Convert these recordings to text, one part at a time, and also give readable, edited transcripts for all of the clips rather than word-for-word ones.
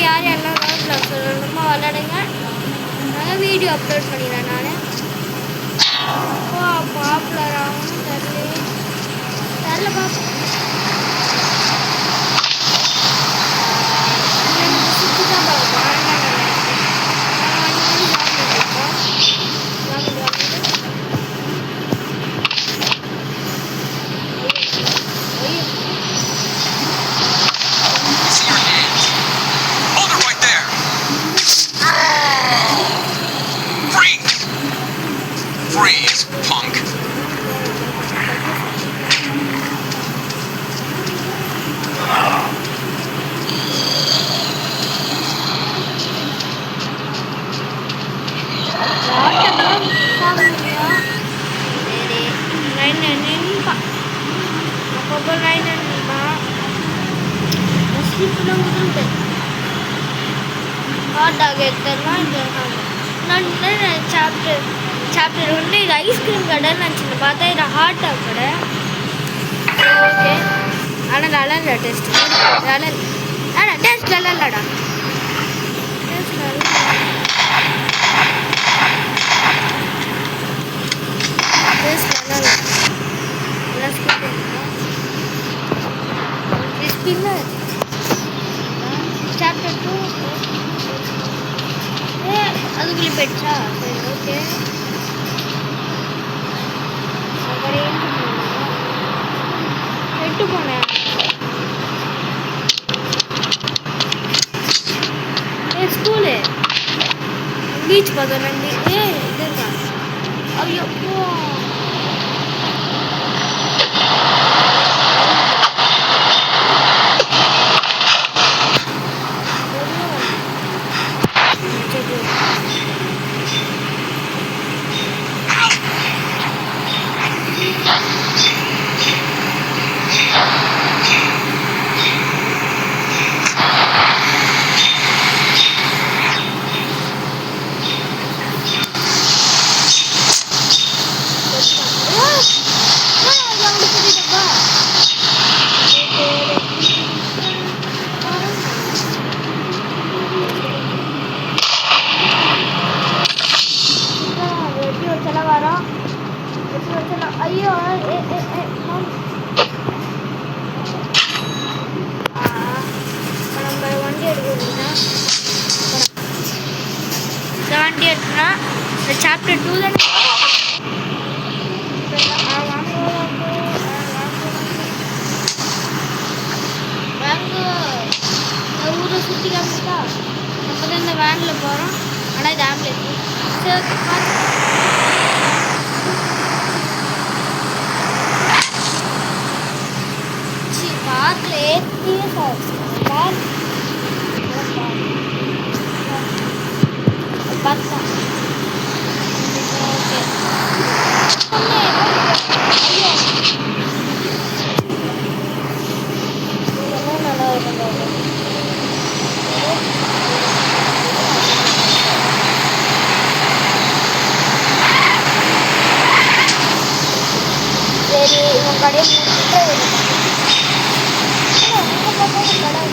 யார் யாரெல்லாம் road black சொல்லணுமோ விளையாடுங்க. நான் வீடியோ அப்லோட் பண்ணிடுறேன். நான் பாப்புலர் ஆகணும் தெரில பார்ப்போம். சுற்றி தான் பார்ப்போம். Freeze, punk. சாப்டர் 1 இது ஐஸ்கிரீம் கடைன்னு நினச்சிட்டு பார்த்தா இது ஹாட் டாக் கடை. ஓகே, ஆனால் நல்லா இல்லை டேஸ்ட். டேஸ்ட் நல்லா இல்லைடா. டேஸ்ட் நல்லா இல்லை. ஸ்கின்னு சாப்டர் 2 அதுக்குள்ளே போயிடுச்சா? சரி, ஓகே. எட்டு போனேன். ஸ்கூலு பீச் பார்த்தோம். நன்றி. இது இருக்கா? ஐயோ ஐயோ நம்ம வண்டி எடுக்கணும்னா இந்த வண்டி எடுத்துனா இந்த சாப்டர் 2 தானே. ஊரை சுற்றி காமிச்சா நம்ம தான் இந்த வேனில் போகிறோம். ஆனால் இது ஆம்புலன்ஸ். சரி பார்க்கல ஏற்றியே சார் பார்த்தா நல்லா இருக்கும். சரி, இவன் கடையை கடை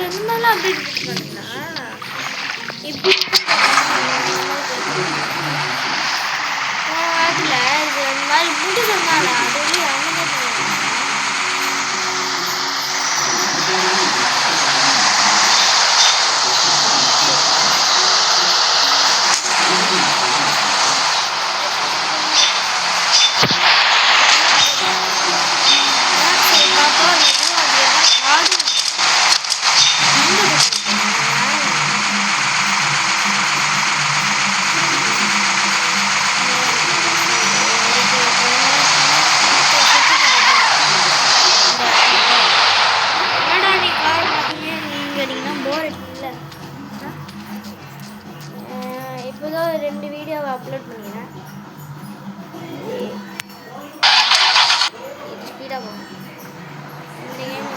இதில் இந்த மாதிரிலாம் அப்டேட் பண்ணுறீங்களா? இப்போ அதில் இது இந்த மாதிரி முடி சொன்னால அது வந்து அவங்க இப்போதான் 2 வீடியோவை அப்லோட் பண்ணிக்கிறேன். ஸ்பீடாக போகும் இந்த கேம்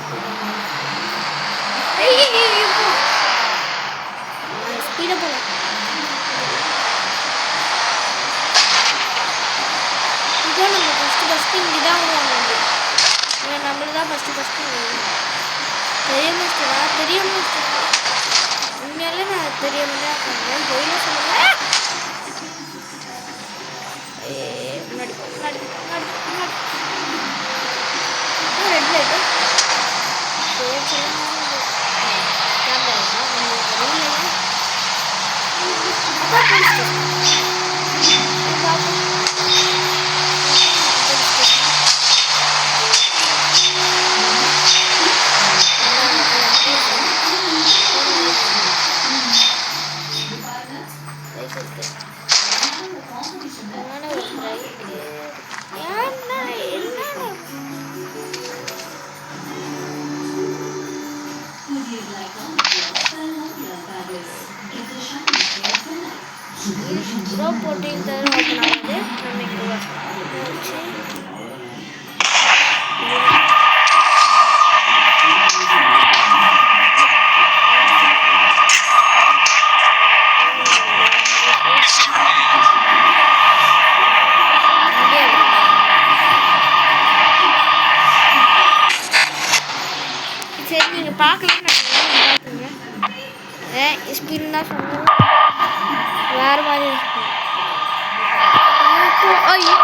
ஸ்பீடாக போகலாம். இதுதான் நம்ம ஃபஸ்ட்டு இங்கே தான் வாங்க நம்மளுக்கு தான் ஃபஸ்ட்டு தெரியாமல் உண்மையாலே நான் தெரியாமல் தான் பண்ணுறேன். போயில சொல்லுங்கள் முன்னாடி ரெட் லைட்டு ப்ரோ போட்டு தர ஓப்பன் ஆகுது. நம்ம இங்கே வச்சு சரி நீங்கள் பார்க்கலாம் பார்த்துங்க. ஸ்கிரீன் தான் சொன்னோம் வேறு மாதிரி இருக்கும். ஐயோ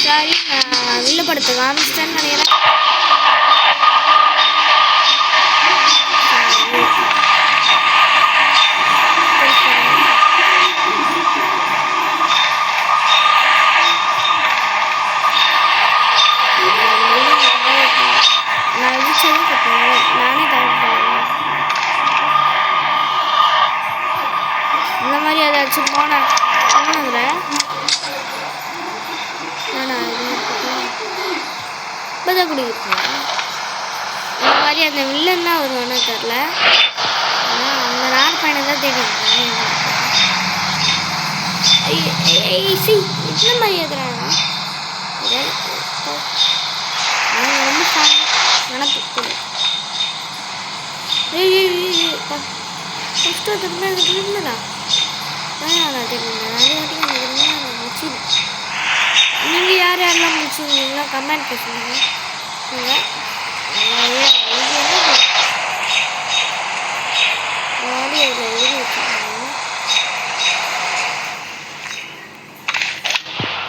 சாரி நான் வில்லப்படுத்த காமிச்சிட்டேன்னு நினைக்கிறேன். நான் விதிச்சதும் கட்டுவேன் நானே கரெக்ட் பண்ணுவேன். இந்த மாதிரி ஏதாச்சும் போனதில் இப்போதான் குடிக்கிறேன். இந்த மாதிரி அந்த வில்லன் தான் வருவானு தெரில. ஆனால் அந்த நாள் பையனை தான் தேடிருக்கேன். இந்த மாதிரி எதுறாங்க ரொம்ப நினப்பு ஃபஸ்ட்டு அதுக்குமே எனக்கு இருந்ததா நான் தெரியுங்க முடிச்சு. நீங்கள் யார் யாரெல்லாம் முடிச்சுருந்தீங்களா கமெண்ட் பேசுங்க.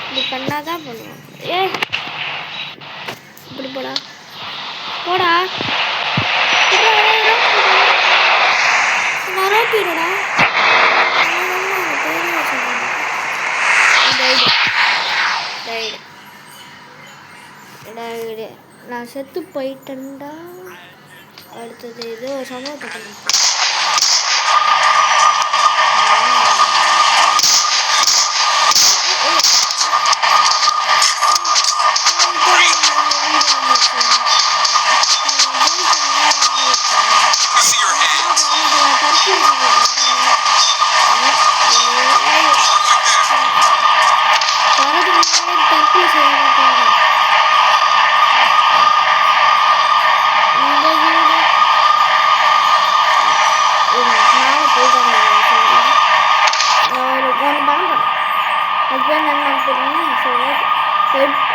இப்படி பண்ணாதான் பண்ணுவோம். இப்படி போடா நரோப்பிடா நான் செத்து போயிட்டேன்டா. அடுத்தது ஏதோ சம்பவத்தை பண்ணிட்டு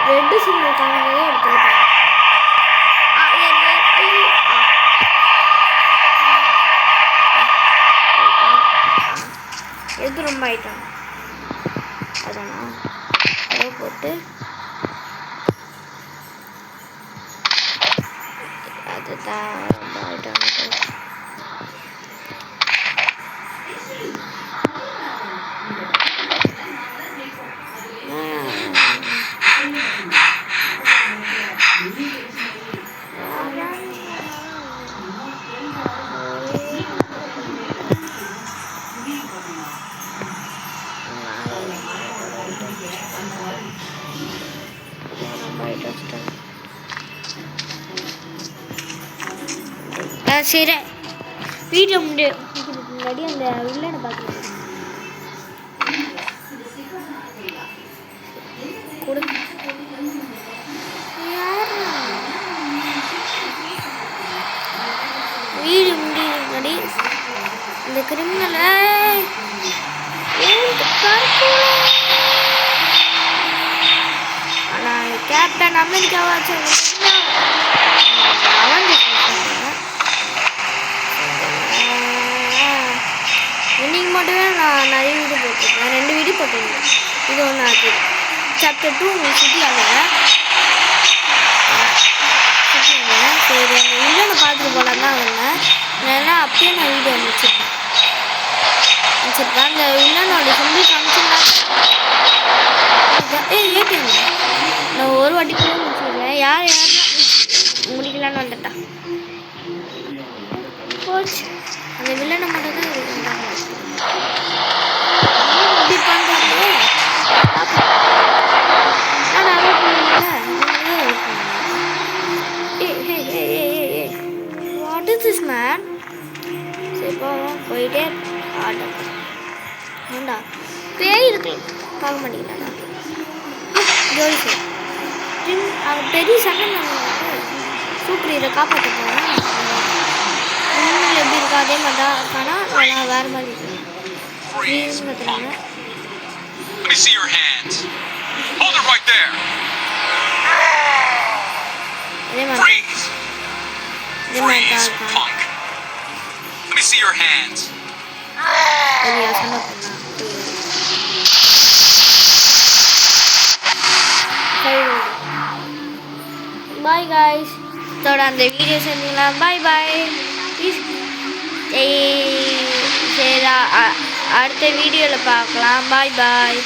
ரெட்டு சிம்பிள் காணவே எடுத்துருக்கேன். எது ரொம்ப ஆயிட்டான் அதானா அதை போட்டு அதுதான் ரொம்ப ஆயிட்டான். சரி வீடியோ முன்னாடி அந்த வில்லனை பார்க்கலாம். வீடியோ முன்னாடி இந்த கிரிமினலை ஆனால் கேப்டன் அமெரிக்காவாச்சு இன்னைக்கு மட்டுமே நான் நிறைய வீடியோ போட்டிருக்கேன். 2 வீடியோ போட்டிருக்கேன். இது ஒன்று ஆச்சு. சாப்டர் 2 உங்களுக்கு சுற்றியாங்க சரி அந்த வில்லனை பார்த்துட்டு போகலாம் தான் வந்தேன். இல்லைன்னா அப்பயே நான் வீடியோ வச்சுருப்பேன். அந்த வில்லனோட சிம்பிள் காமிச்சுன்னா ஏடிஎம் நான் ஒரு வாட்டி கூட முடிச்சிருக்கேன். யார் முடிக்கலான்னு வந்துட்டான் போச்சு. அந்த வில்லனை மட்டும் தான் இப்படி பண்ணுறாங்க. What is this man? சரி போயிட்டே ஆட்டம் ஏண்டா பேய் இருக்கு பார்க்க மாட்டேங்கிறாடா. ஜோடி சார் அவன் பெரிய சண்டை சூப்பர் இதை காப்பாற்ற போகிறேன். எப்படி இருக்கா அதே மாதிரி தான் இருக்கானா நான் வேறு மாதிரி இருக்கேன். பார்த்துறாங்க அதே மாதிரி தான் இருக்கான். சண்டை பாய் காய்ஸ். இதோட அந்த வீடியோ செஞ்சீங்களா? பாய் பாய். சரி அடுத்த வீடியோவில் பார்க்கலாம். பாய் பாய்.